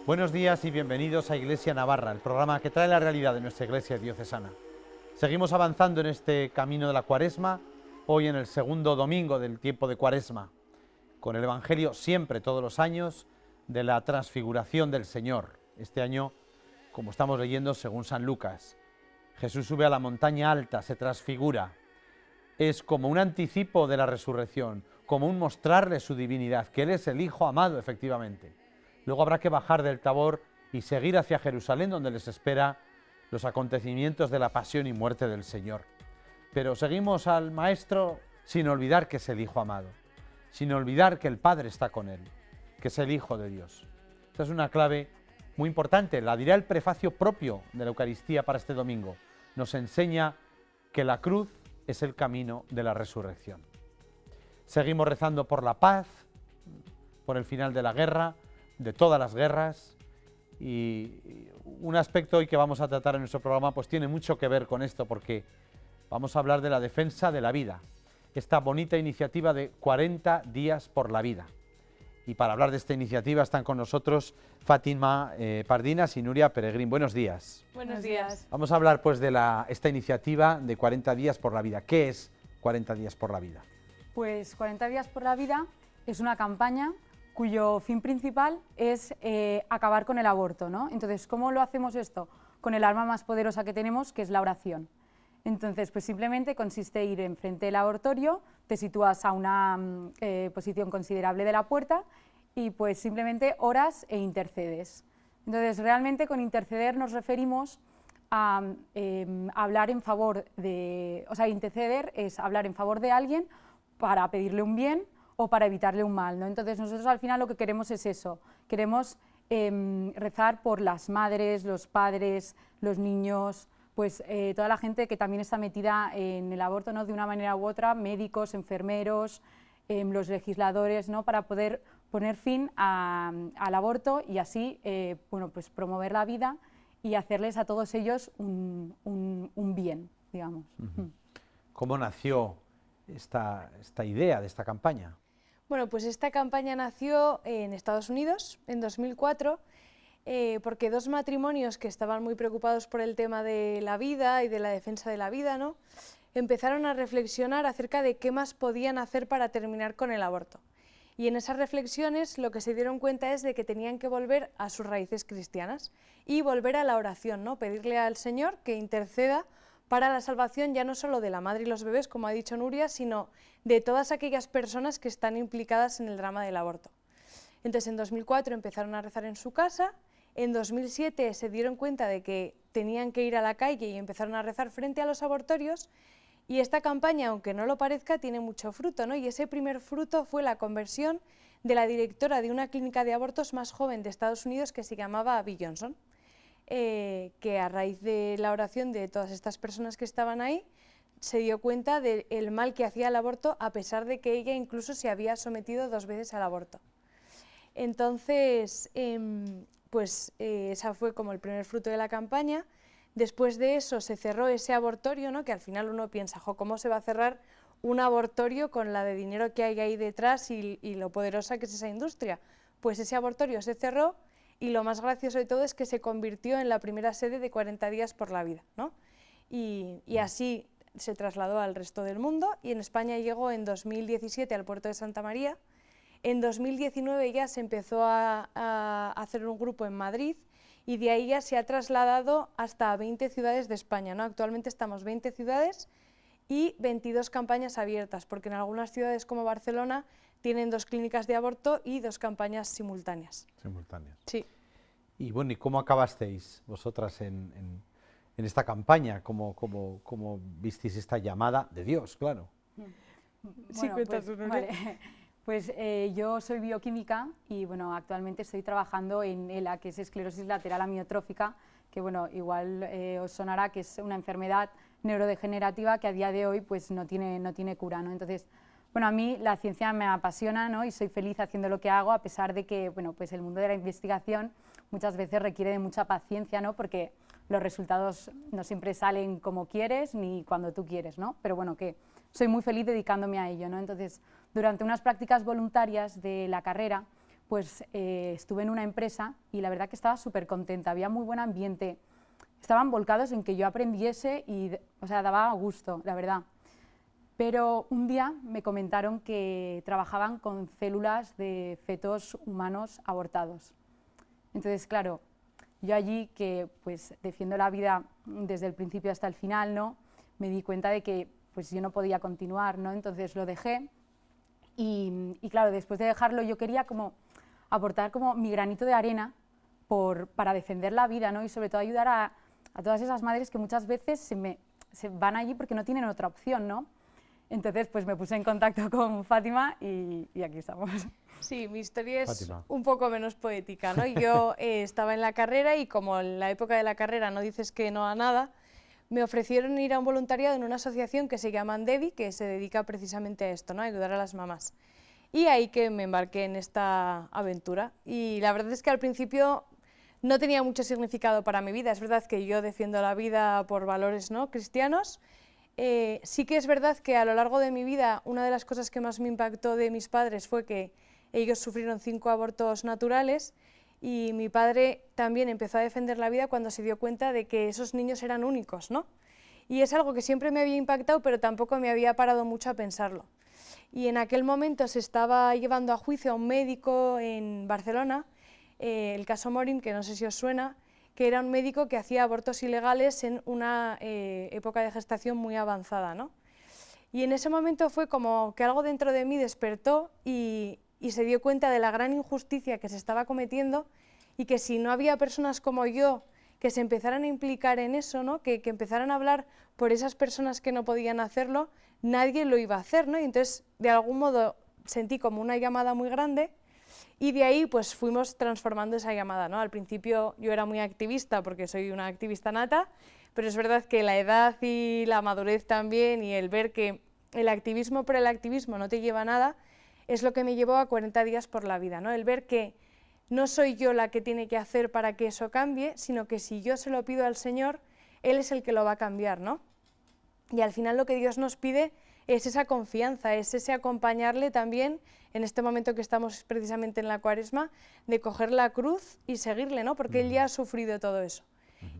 Buenos días y bienvenidos a Iglesia Navarra, el programa que trae la realidad de nuestra Iglesia diocesana. Seguimos avanzando en este camino de la Cuaresma, hoy en el segundo domingo del tiempo de Cuaresma, con el Evangelio siempre, todos los años, de la transfiguración del Señor. Este año, como estamos leyendo según San Lucas, Jesús sube a la montaña alta, se transfigura. Es como un anticipo de la resurrección, como un mostrarle su divinidad, que Él es el Hijo amado, efectivamente. Luego habrá que bajar del Tabor y seguir hacia Jerusalén, donde les espera los acontecimientos de la pasión y muerte del Señor. Pero seguimos al Maestro sin olvidar que es el Hijo amado, sin olvidar que el Padre está con Él, que es el Hijo de Dios. Esta es una clave muy importante, la dirá el prefacio propio de la Eucaristía para este domingo. Nos enseña que la cruz es el camino de la resurrección. Seguimos rezando por la paz, por el final de la guerra, de todas las guerras, y un aspecto hoy que vamos a tratar en nuestro programa pues tiene mucho que ver con esto, porque vamos a hablar de la defensa de la vida, esta bonita iniciativa de 40 días por la vida. Y para hablar de esta iniciativa están con nosotros Fátima Pardinas y Nuria Peregrín. Buenos días. Buenos días. Vamos a hablar pues de esta iniciativa de 40 días por la vida. ¿Qué es 40 días por la vida? Pues 40 días por la vida es una campaña cuyo fin principal es acabar con el aborto, ¿no? Entonces, ¿cómo lo hacemos esto? Con el arma más poderosa que tenemos, que es la oración. Entonces, pues simplemente consiste en ir enfrente del abortorio, te sitúas a una posición considerable de la puerta y pues simplemente oras e intercedes. Entonces, realmente con interceder nos referimos a hablar en favor de... O sea, interceder es hablar en favor de alguien para pedirle un bien o para evitarle un mal, ¿no? Entonces, nosotros al final lo que queremos es eso, queremos rezar por las madres, los padres, los niños, pues toda la gente que también está metida en el aborto, ¿no? De una manera u otra, médicos, enfermeros, los legisladores, ¿no? Para poder poner fin al aborto y así bueno, pues promover la vida y hacerles a todos ellos un bien, digamos. ¿Cómo nació esta idea de esta campaña? Bueno, pues esta campaña nació en Estados Unidos en 2004 porque dos matrimonios que estaban muy preocupados por el tema de la vida y de la defensa de la vida, ¿no? Empezaron a reflexionar acerca de qué más podían hacer para terminar con el aborto. Y en esas reflexiones lo que se dieron cuenta es de que tenían que volver a sus raíces cristianas y volver a la oración, ¿no? Pedirle al Señor que interceda para la salvación ya no solo de la madre y los bebés, como ha dicho Nuria, sino de todas aquellas personas que están implicadas en el drama del aborto. Entonces, en 2004 empezaron a rezar en su casa, en 2007 se dieron cuenta de que tenían que ir a la calle y empezaron a rezar frente a los abortorios, y esta campaña, aunque no lo parezca, tiene mucho fruto, ¿no? Y ese primer fruto fue la conversión de la directora de una clínica de abortos más joven de Estados Unidos que se llamaba Abby Johnson. Que a raíz de la oración de todas estas personas que estaban ahí, se dio cuenta del mal que hacía el aborto, a pesar de que ella incluso se había sometido 2 veces al aborto. Entonces, esa fue como el primer fruto de la campaña. Después de eso se cerró ese abortorio, ¿no? Que al final uno piensa, ¿cómo se va a cerrar un abortorio con la de dinero que hay ahí detrás y lo poderosa que es esa industria? Pues ese abortorio se cerró. Y lo más gracioso de todo es que se convirtió en la primera sede de 40 días por la vida, ¿no? Y así se trasladó al resto del mundo, y en España llegó en 2017 al puerto de Santa María. En 2019 ya se empezó a hacer un grupo en Madrid, y de ahí ya se ha trasladado hasta 20 ciudades de España, ¿no? Actualmente estamos 20 ciudades y 22 campañas abiertas, porque en algunas ciudades como Barcelona tienen 2 clínicas de aborto y 2 campañas simultáneas. Simultáneas. Sí. Y bueno, ¿y cómo acabasteis vosotras en esta campaña? ¿Cómo visteis esta llamada de Dios, claro? Sí, cuéntanos, pues, Nuria. vale. Pues yo soy bioquímica y bueno, actualmente estoy trabajando en ELA, que es esclerosis lateral amiotrófica, que bueno, igual os sonará que es una enfermedad neurodegenerativa que a día de hoy pues no tiene cura, ¿no? Entonces, bueno, a mí la ciencia me apasiona, ¿no? Y soy feliz haciendo lo que hago, a pesar de que bueno, pues el mundo de la investigación muchas veces requiere de mucha paciencia, ¿no? Porque los resultados no siempre salen como quieres ni cuando tú quieres, ¿no? Pero bueno, que soy muy feliz dedicándome a ello, ¿no? Entonces, durante unas prácticas voluntarias de la carrera, pues estuve en una empresa y la verdad que estaba súper contenta, había muy buen ambiente, estaban volcados en que yo aprendiese y, o sea, daba gusto, la verdad. Pero un día me comentaron que trabajaban con células de fetos humanos abortados. Entonces, claro, yo allí, que pues defiendo la vida desde el principio hasta el final, ¿no?, me di cuenta de que pues yo no podía continuar, ¿no? Entonces lo dejé y claro, después de dejarlo yo quería como aportar como mi granito de arena para defender la vida, ¿no?, y sobre todo ayudar a todas esas madres que muchas veces se van allí porque no tienen otra opción, ¿no? Entonces pues me puse en contacto con Fátima y aquí estamos. Sí, mi historia es Fátima. un poco menos poética, ¿no? Yo estaba en la carrera y como en la época de la carrera no dices que no a nada, me ofrecieron ir a un voluntariado en una asociación que se llama Andevi, que se dedica precisamente a esto, ¿no?, a ayudar a las mamás. Y ahí que me embarqué en esta aventura. Y la verdad es que al principio no tenía mucho significado para mi vida. Es verdad que yo defiendo la vida por valores, ¿no?, cristianos. Sí que es verdad que a lo largo de mi vida una de las cosas que más me impactó de mis padres fue que ellos sufrieron 5 abortos naturales y mi padre también empezó a defender la vida cuando se dio cuenta de que esos niños eran únicos, ¿no? Y es algo que siempre me había impactado, pero tampoco me había parado mucho a pensarlo. Y en aquel momento se estaba llevando a juicio a un médico en Barcelona, el caso Morin, que no sé si os suena, que era un médico que hacía abortos ilegales en una época de gestación muy avanzada, ¿no? Y en ese momento fue como que algo dentro de mí despertó y se dio cuenta de la gran injusticia que se estaba cometiendo y que si no había personas como yo que se empezaran a implicar en eso, ¿no?, que empezaran a hablar por esas personas que no podían hacerlo, nadie lo iba a hacer, ¿no? Y entonces, de algún modo, sentí como una llamada muy grande y de ahí pues fuimos transformando esa llamada, ¿no? Al principio yo era muy activista porque soy una activista nata, pero es verdad que la edad y la madurez también y el ver que el activismo por el activismo no te lleva a nada es lo que me llevó a 40 días por la vida, ¿no? El ver que no soy yo la que tiene que hacer para que eso cambie, sino que si yo se lo pido al Señor, Él es el que lo va a cambiar, ¿no? Y al final lo que Dios nos pide es esa confianza, es ese acompañarle también en este momento que estamos precisamente en la Cuaresma, de coger la cruz y seguirle, ¿no? Porque Él ya ha sufrido todo eso.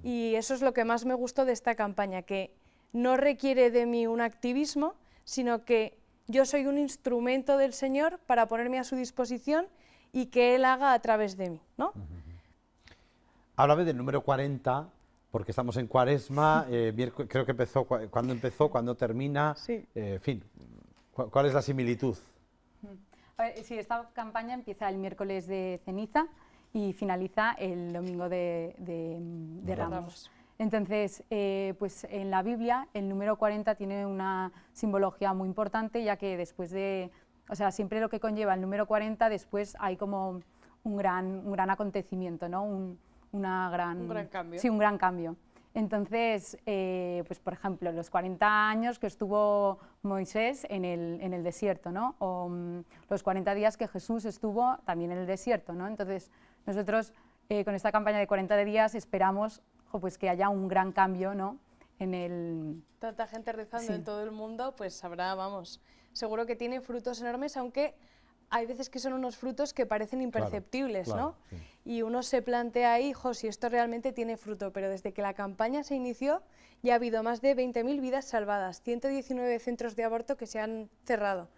Y eso es lo que más me gustó de esta campaña, que no requiere de mí un activismo, sino que yo soy un instrumento del Señor para ponerme a su disposición y que Él haga a través de mí, ¿no? Háblame del número 40, porque estamos en Cuaresma, creo que empezó, ¿cuándo termina? Sí. En fin, ¿cuál es la similitud? A ver, sí, esta campaña empieza el miércoles de ceniza y finaliza el domingo de Ramos. Entonces, pues en la Biblia el número 40 tiene una simbología muy importante, ya que después de, o sea, siempre lo que conlleva el número 40, después hay como un gran acontecimiento, ¿no? Un gran cambio. Sí, un gran cambio. Entonces, pues por ejemplo, los 40 años que estuvo Moisés en el desierto, ¿no? O los 40 días que Jesús estuvo también en el desierto, ¿no? Entonces, nosotros con esta campaña de 40 días esperamos pues que haya un gran cambio, ¿no? Tanta gente rezando sí. en todo el mundo, pues habrá, vamos, seguro que tiene frutos enormes, aunque hay veces que son unos frutos que parecen imperceptibles, claro, ¿no? sí. Y uno se plantea ahí, si esto realmente tiene fruto, pero desde que la campaña se inició ya ha habido más de 20.000 vidas salvadas, 119 centros de aborto que se han cerrado,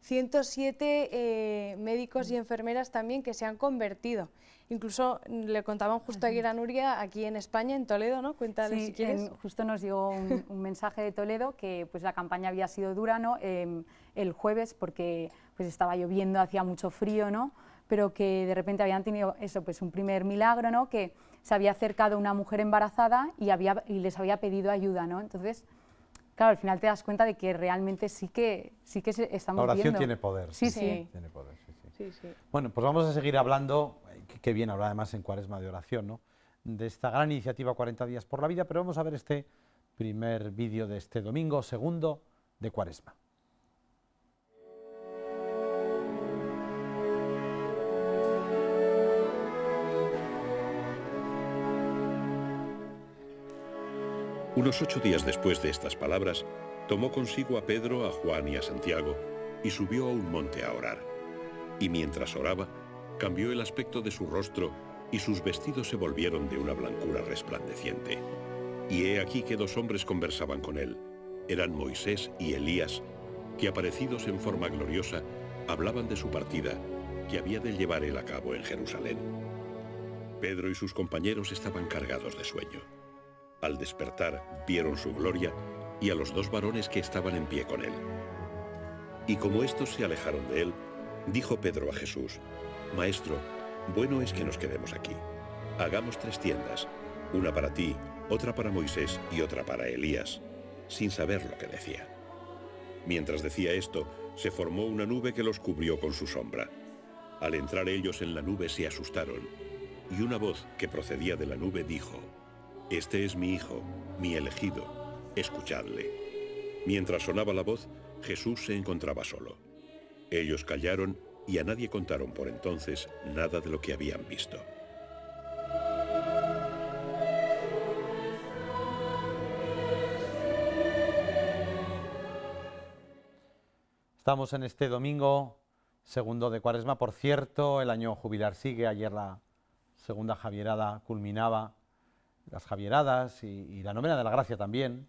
107 médicos y enfermeras también que se han convertido. Incluso le contaban justo ayer a Nuria aquí en España, en Toledo, ¿no? Cuéntale sí, si quieres. Justo nos llegó un mensaje de Toledo que pues la campaña había sido dura, ¿no? El jueves porque pues estaba lloviendo, hacía mucho frío, ¿no? Pero que de repente habían tenido eso, pues un primer milagro, ¿no? Que se había acercado una mujer embarazada y les había pedido ayuda, ¿no? Entonces, claro, al final te das cuenta de que realmente sí que estamos viendo. La oración tiene poder. Sí, sí. Tiene poder, sí. Sí, sí. Bueno, pues vamos a seguir hablando, qué bien hablar además en Cuaresma de oración, ¿no? De esta gran iniciativa 40 días por la vida, pero vamos a ver este primer vídeo de este domingo segundo de Cuaresma. Unos 8 días después de estas palabras, tomó consigo a Pedro, a Juan y a Santiago, y subió a un monte a orar. Y mientras oraba, cambió el aspecto de su rostro y sus vestidos se volvieron de una blancura resplandeciente. Y he aquí que dos hombres conversaban con él. Eran Moisés y Elías, que aparecidos en forma gloriosa, hablaban de su partida, que había de llevar él a cabo en Jerusalén. Pedro y sus compañeros estaban cargados de sueño. Al despertar, vieron su gloria y a los dos varones que estaban en pie con él. Y como estos se alejaron de él, dijo Pedro a Jesús: Maestro, bueno es que nos quedemos aquí. Hagamos 3 tiendas, una para ti, otra para Moisés y otra para Elías, sin saber lo que decía. Mientras decía esto, se formó una nube que los cubrió con su sombra. Al entrar ellos en la nube se asustaron, y una voz que procedía de la nube dijo: Este es mi Hijo, mi elegido, escuchadle. Mientras sonaba la voz, Jesús se encontraba solo. Ellos callaron y a nadie contaron por entonces nada de lo que habían visto. Estamos en este domingo segundo de Cuaresma. Por cierto, el año jubilar sigue. Ayer la segunda Javierada culminaba las Javieradas y la novena de la Gracia también.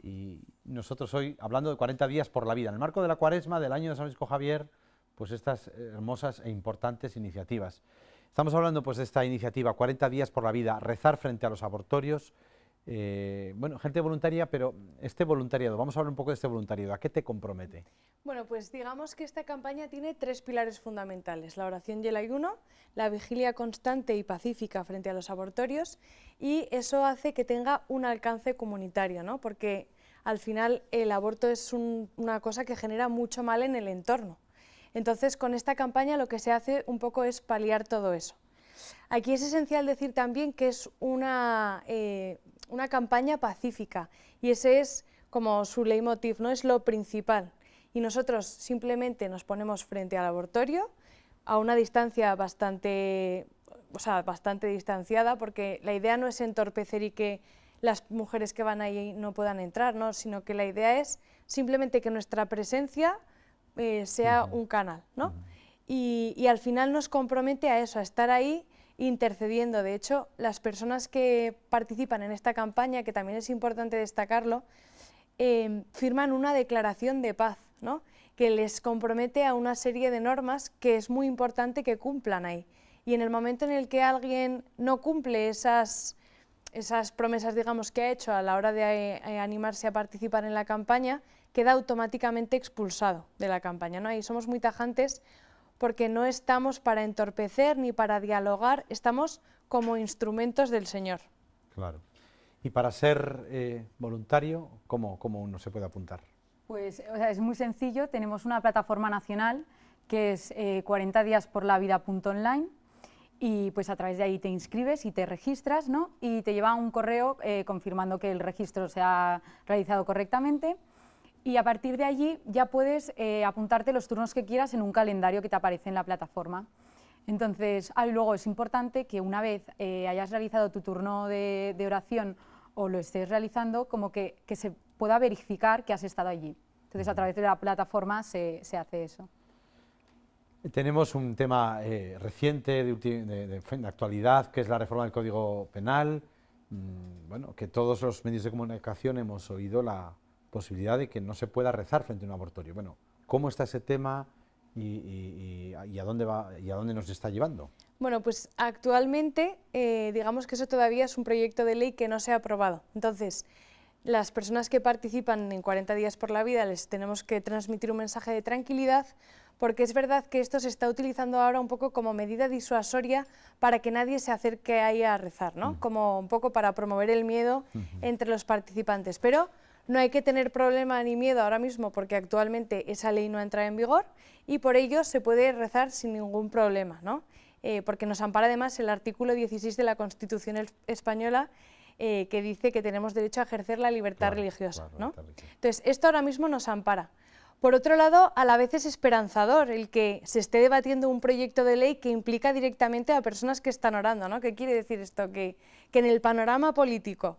Y nosotros hoy, hablando de 40 días por la vida, en el marco de la Cuaresma del año de San Francisco Javier, pues estas hermosas e importantes iniciativas. Estamos hablando pues de esta iniciativa, 40 días por la vida, rezar frente a los abortorios. Bueno, gente voluntaria, pero este voluntariado, vamos a hablar un poco de este voluntariado, ¿a qué te compromete? Bueno, pues digamos que esta campaña tiene 3 pilares fundamentales: la oración y el ayuno, la vigilia constante y pacífica frente a los abortorios, y eso hace que tenga un alcance comunitario, ¿no? Porque al final el aborto es una cosa que genera mucho mal en el entorno. Entonces, con esta campaña lo que se hace un poco es paliar todo eso. Aquí es esencial decir también que es una campaña pacífica, y ese es como su leitmotiv, ¿no? Es lo principal. Y nosotros simplemente nos ponemos frente al abortorio a una distancia bastante distanciada, porque la idea no es entorpecer y que las mujeres que van ahí no puedan entrar, ¿no? Sino que la idea es simplemente que nuestra presencia sea un canal, ¿no? Y al final nos compromete a eso, a estar ahí intercediendo. De hecho, las personas que participan en esta campaña, que también es importante destacarlo, firman una declaración de paz, ¿no? Que les compromete a una serie de normas que es muy importante que cumplan ahí. Y en el momento en el que alguien no cumple esas promesas, digamos, que ha hecho a la hora de animarse a participar en la campaña, queda automáticamente expulsado de la campaña, ¿no? Ahí somos muy tajantes, porque no estamos para entorpecer ni para dialogar, estamos como instrumentos del Señor. Claro. Y para ser voluntario, ¿cómo uno se puede apuntar? Pues es muy sencillo, tenemos una plataforma nacional que es 40diasporlavida.online, y pues a través de ahí te inscribes y te registras, ¿no? Y te lleva un correo confirmando que el registro se ha realizado correctamente, y a partir de allí ya puedes apuntarte los turnos que quieras en un calendario que te aparece en la plataforma. Entonces, luego es importante que una vez hayas realizado tu turno de oración o lo estés realizando, como que se pueda verificar que has estado allí. Entonces, a través de la plataforma se hace eso. Tenemos un tema reciente, de actualidad, que es la reforma del Código Penal. Bueno, que todos los medios de comunicación hemos oído la posibilidad de que no se pueda rezar frente a un abortorio. Bueno, ¿cómo está ese tema y a dónde va y a dónde nos está llevando? Bueno, pues actualmente digamos que eso todavía es un proyecto de ley que no se ha aprobado. Entonces, las personas que participan en 40 días por la vida les tenemos que transmitir un mensaje de tranquilidad, porque es verdad que esto se está utilizando ahora un poco como medida disuasoria para que nadie se acerque ahí a rezar, ¿no? Como un poco para promover el miedo entre los participantes. Pero no hay que tener problema ni miedo ahora mismo, porque actualmente esa ley no ha entrado en vigor y por ello se puede rezar sin ningún problema, ¿no? Porque nos ampara además el artículo 16 de la Constitución española, que dice que tenemos derecho a ejercer la libertad religiosa, ¿no? Entonces, esto ahora mismo nos ampara. Por otro lado, a la vez es esperanzador el que se esté debatiendo un proyecto de ley que implica directamente a personas que están orando, ¿no? ¿Qué quiere decir esto? Que en el panorama político,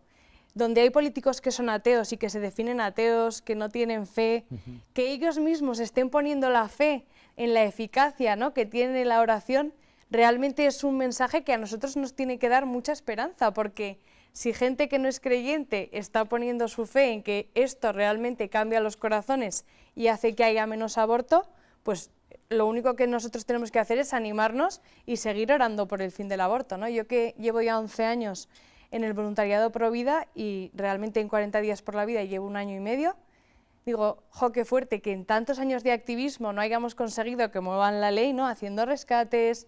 donde hay políticos que son ateos y que se definen ateos, que no tienen fe, que ellos mismos estén poniendo la fe en la eficacia, ¿no?, que tiene la oración, realmente es un mensaje que a nosotros nos tiene que dar mucha esperanza, porque si gente que no es creyente está poniendo su fe en que esto realmente cambia los corazones y hace que haya menos aborto, pues lo único que nosotros tenemos que hacer es animarnos y seguir orando por el fin del aborto, ¿no? Yo que llevo ya 11 años en el voluntariado Pro Vida y realmente en 40 días por la vida llevo 1 año y medio, digo, jo, qué fuerte que en tantos años de activismo no hayamos conseguido que muevan la ley, ¿no? Haciendo rescates,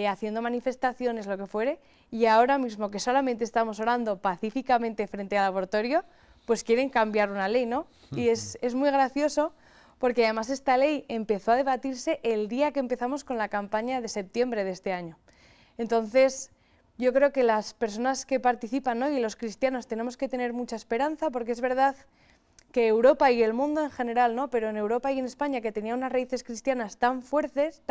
haciendo manifestaciones, lo que fuere, y ahora mismo que solamente estamos orando pacíficamente frente al abortorio, pues quieren cambiar una ley, ¿no? Y es muy gracioso porque además esta ley empezó a debatirse el día que empezamos con la campaña de septiembre de este año. Entonces, yo creo que las personas que participan, ¿no? Y los cristianos tenemos que tener mucha esperanza, porque es verdad que Europa y el mundo en general, ¿no? Pero en Europa y en España, que tenía unas raíces cristianas tan fuertes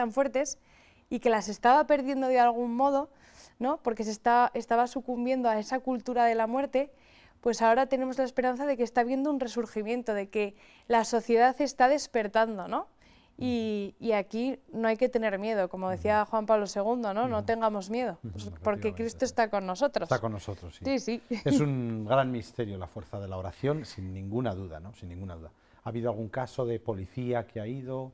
y que las estaba perdiendo de algún modo, ¿no? Porque estaba sucumbiendo a esa cultura de la muerte, pues ahora tenemos la esperanza de que está habiendo un resurgimiento, de que la sociedad está despertando, ¿no? Y aquí no hay que tener miedo, como decía Juan Pablo II, ¿no? No tengamos miedo, porque Cristo está con nosotros. Está con nosotros, sí. Sí, sí. Es un gran misterio la fuerza de la oración, sin ninguna duda, ¿no? Sin ninguna duda. ¿Ha habido algún caso de policía que ha ido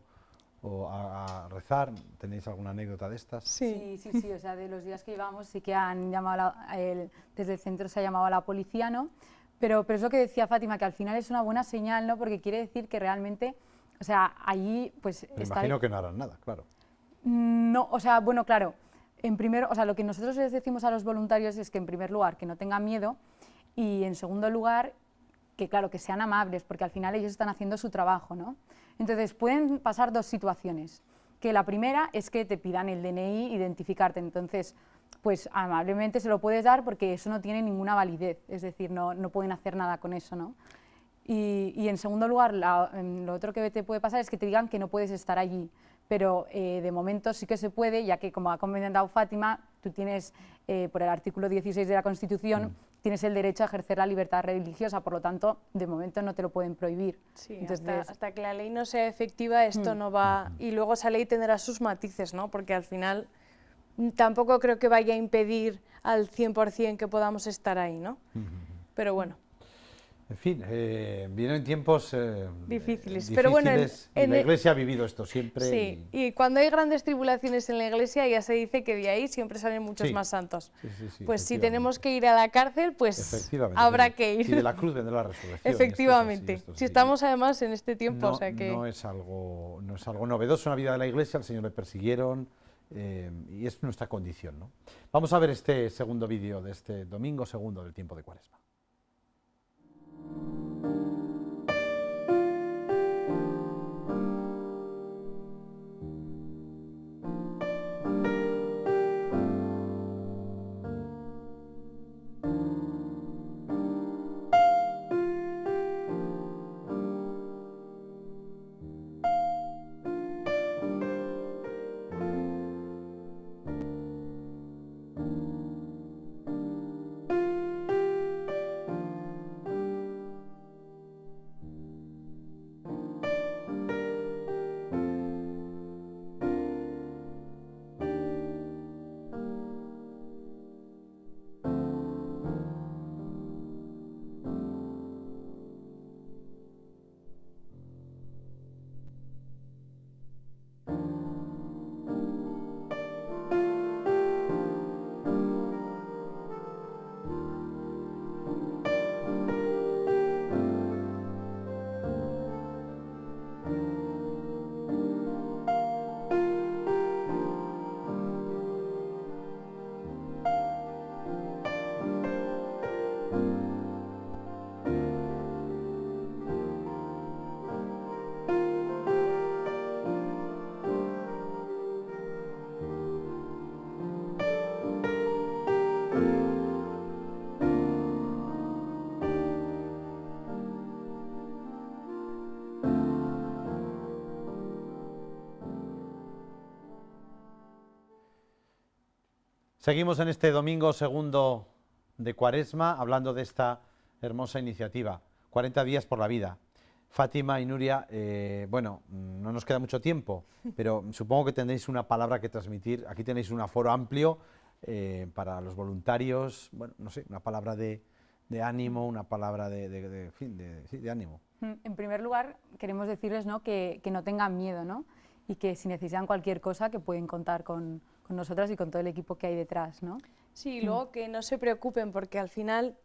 a rezar? ¿Tenéis alguna anécdota de estas? Sí, o sea, de los días que llevamos sí que han llamado, desde el centro se ha llamado a la policía, ¿no? Pero es lo que decía Fátima, que al final es una buena señal, ¿no? Porque quiere decir que realmente, o sea, allí pues Me imagino que no harán nada, claro. No, o sea, bueno, claro, o sea, lo que nosotros les decimos a los voluntarios es que en primer lugar que no tengan miedo y en segundo lugar que claro, que sean amables, porque al final ellos están haciendo su trabajo, ¿no? Entonces pueden pasar 2 situaciones, que la primera es que te pidan el DNI, identificarte, entonces pues amablemente se lo puedes dar porque eso no tiene ninguna validez, es decir, no pueden hacer nada con eso, ¿no? Y en segundo lugar, lo otro que te puede pasar es que te digan que no puedes estar allí, pero de momento sí que se puede, ya que como ha comentado Fátima, tú tienes, por el artículo 16 de la Constitución, tienes el derecho a ejercer la libertad religiosa, por lo tanto, de momento no te lo pueden prohibir. Sí, entonces, hasta que la ley no sea efectiva, esto no va... Y luego esa ley tendrá sus matices, ¿no? Porque al final tampoco creo que vaya a impedir al 100% que podamos estar ahí, ¿no? Pero bueno. En fin, vienen tiempos difíciles, pero bueno, y la Iglesia ha vivido esto siempre. Sí, y cuando hay grandes tribulaciones en la Iglesia ya se dice que de ahí siempre salen muchos más santos. Pues si tenemos que ir a la cárcel, pues habrá que ir. Y de la cruz vendrá la resurrección. Efectivamente, si estamos además en este tiempo. No, o sea que... no es algo novedoso en la vida de la Iglesia, al Señor le persiguieron y es nuestra condición, ¿no? Vamos a ver este segundo vídeo de este domingo segundo del tiempo de Cuaresma. Seguimos en este domingo segundo de Cuaresma hablando de esta hermosa iniciativa, 40 días por la vida. Fátima y Nuria, bueno, no nos queda mucho tiempo, pero supongo que tendréis una palabra que transmitir. Aquí tenéis un aforo amplio para los voluntarios, bueno, no sé, una palabra de ánimo, una palabra de ánimo. En primer lugar, queremos decirles, ¿no?, que no tengan miedo, ¿no?, y que si necesitan cualquier cosa, que pueden contar con nosotras y con todo el equipo que hay detrás, ¿no? Sí, y luego que no se preocupen, porque al final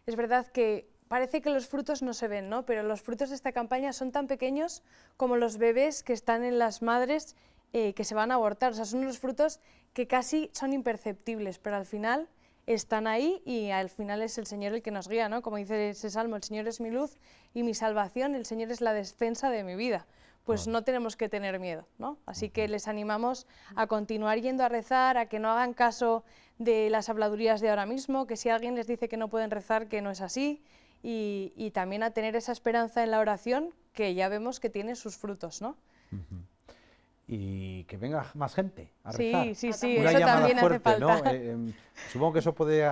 es verdad que parece que los frutos no se ven, ¿no? Pero los frutos de esta campaña son tan pequeños como los bebés que están en las madres que se van a abortar. O sea, son unos frutos que casi son imperceptibles, pero al final están ahí y al final es el Señor el que nos guía, ¿no? Como dice ese salmo, el Señor es mi luz y mi salvación, el Señor es la defensa de mi vida. Pues no tenemos que tener miedo, ¿no? Así que les animamos a continuar yendo a rezar, a que no hagan caso de las habladurías de ahora mismo, que si alguien les dice que no pueden rezar, que no es así, y también a tener esa esperanza en la oración, que ya vemos que tiene sus frutos, ¿no? Y que venga más gente a Sí, rezar. sí, sí, Una eso llamada también hace fuerte, falta. ¿no? Supongo que eso puede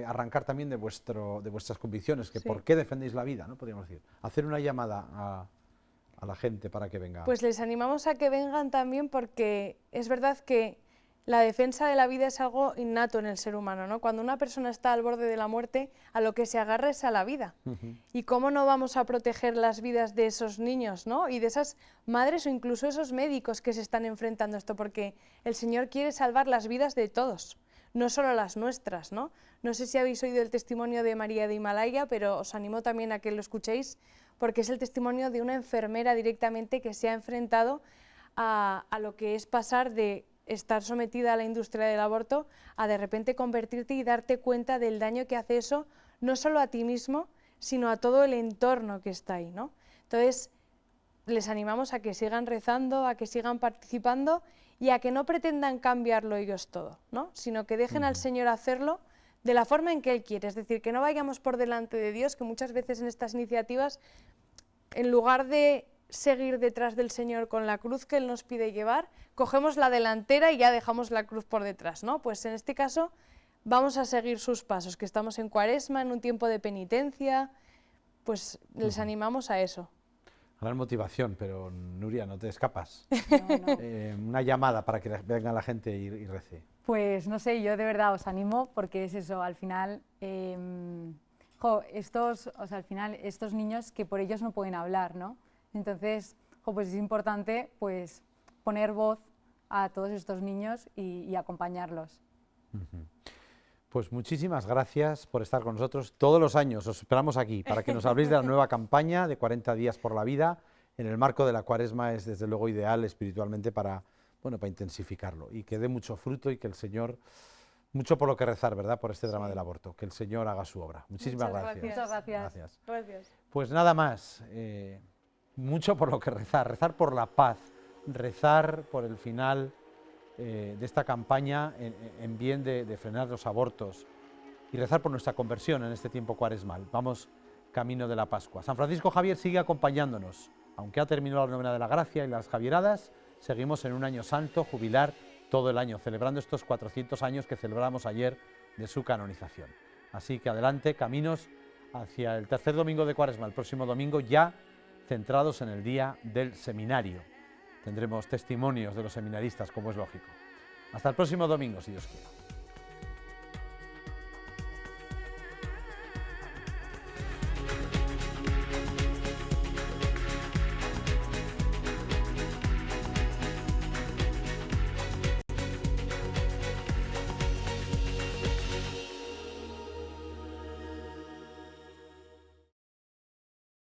arrancar también de vuestras convicciones, que Sí. por qué defendéis la vida, ¿no? Podríamos decir. Hacer una llamada a la gente para que venga. Pues les animamos a que vengan también porque es verdad que la defensa de la vida es algo innato en el ser humano, ¿no? Cuando una persona está al borde de la muerte, a lo que se agarra es a la vida. ¿Y cómo no vamos a proteger las vidas de esos niños, ¿no? Y de esas madres o incluso esos médicos que se están enfrentando a esto, porque el Señor quiere salvar las vidas de todos, no solo las nuestras, ¿no? No sé si habéis oído el testimonio de María de Himalaya, pero os animo también a que lo escuchéis, porque es el testimonio de una enfermera directamente que se ha enfrentado a lo que es pasar de estar sometida a la industria del aborto a de repente convertirte y darte cuenta del daño que hace eso, no solo a ti mismo, sino a todo el entorno que está ahí, ¿no? Entonces, les animamos a que sigan rezando, a que sigan participando y a que no pretendan cambiarlo ellos todo, ¿no? Sino que dejen al Señor hacerlo de la forma en que Él quiere, es decir, que no vayamos por delante de Dios, que muchas veces en estas iniciativas, en lugar de seguir detrás del Señor con la cruz que Él nos pide llevar, cogemos la delantera y ya dejamos la cruz por detrás, ¿no? Pues en este caso vamos a seguir sus pasos, que estamos en Cuaresma, en un tiempo de penitencia, pues les animamos a eso. Gran motivación, pero Nuria, no te escapas. No. Una llamada para que venga la gente y rece. Pues no sé, yo de verdad os animo porque es eso, al final, al final estos niños que por ellos no pueden hablar, ¿no? Entonces, pues es importante pues poner voz a todos estos niños y acompañarlos. Pues muchísimas gracias por estar con nosotros. Todos los años os esperamos aquí para que nos habléis de la nueva campaña de 40 días por la vida. En el marco de la Cuaresma es desde luego ideal espiritualmente para intensificarlo y que dé mucho fruto y que el Señor, mucho por lo que rezar, ¿verdad?, por este drama del aborto, que el Señor haga su obra. Muchísimas gracias. Muchas gracias. Gracias. Pues nada más, mucho por lo que rezar por la paz, rezar por el final de esta campaña en bien de frenar los abortos y rezar por nuestra conversión en este tiempo cuaresmal. Vamos camino de la Pascua. San Francisco Javier sigue acompañándonos. Aunque ha terminado la novena de la Gracia y las Javieradas, seguimos en un año santo, jubilar todo el año, celebrando estos 400 años que celebramos ayer de su canonización. Así que adelante, caminos hacia el tercer domingo de Cuaresma, el próximo domingo, ya centrados en el día del seminario. Tendremos testimonios de los seminaristas, como es lógico. Hasta el próximo domingo, si Dios quiere.